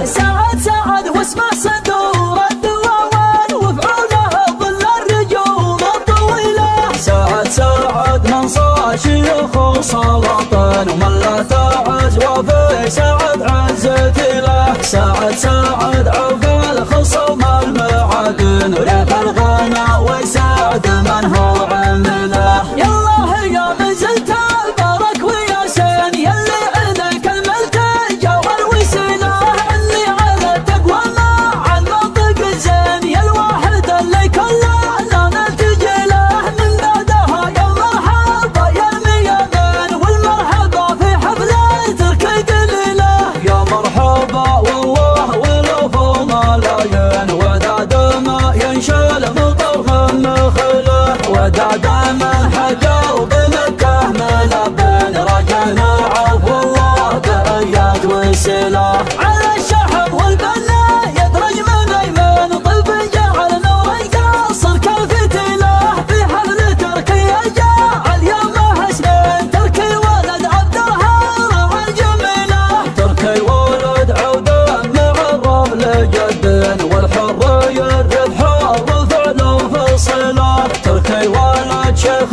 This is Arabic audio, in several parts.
سعد سعد واسمع صدور الدواوين وفعوله ظل الرجوم الطويلة. سعد سعد من صار شيوخ سلاطين ومن لا تعز وفي سعد عزتي له. سعد سعد عوف الخصوم المعادن وريح الغنى وسعد من هو عمله. يالله يا من زلت البرك وياسين يلي عندك الملتجى والوسيلة اللي على تقوى مع المنطق الزين يا الواحد اللي كله لا نلتجي له. من بعدها يا مرحبا يا الميامين والمرحبا في حفلة ترك قليلة. يا مرحبا والله والوفو ملايين وداد ما ينشل مطر من مخله. وداد من حكى وبمكه ملبن رجعنا عفو الله بأياد وسيله. على الشحم والبنا يدرج من ايمن طيب جعل نور القصر كالفتيله. في حفل تركي جاء اليوم حسنين تركي ولد عبد الهار الجميله. تركي ولد عوده مع الرمل جد والحر يرد حر الفعل وفصله. تركي ولد شيخ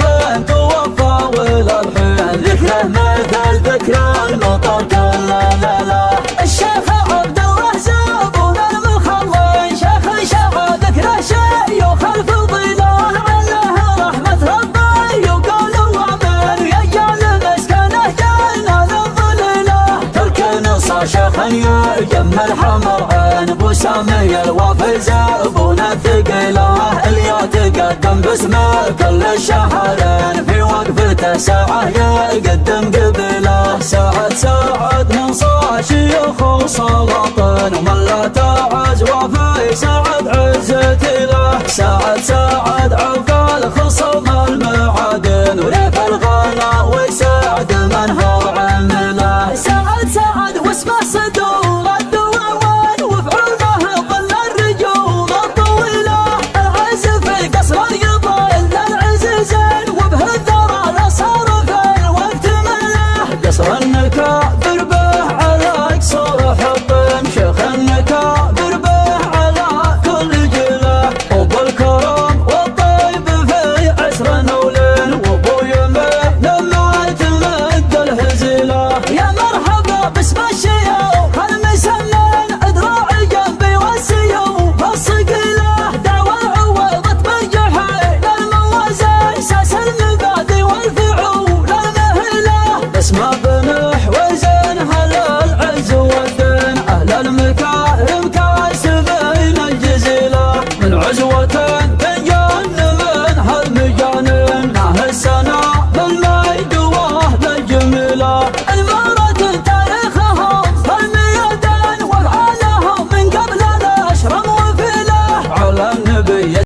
توفى والالحين ذكره مثل ذكر المطر كل ليله. الشيخ عبد الله زبون المخلين شيخ شعى ذكره شيوخ الفضيله. عليه رحمه ربي يقول وامن يجعل مسكنه جنان الظليله. تركي نصر شيخ يجمل حمر عين ابو سامي الوفي زبون الثقيله. اللي يتقدم باسمه كل الشهرين في وقفته ساعه يقدم قبله. سعد سعد من صار شيوخ سلاطين ومن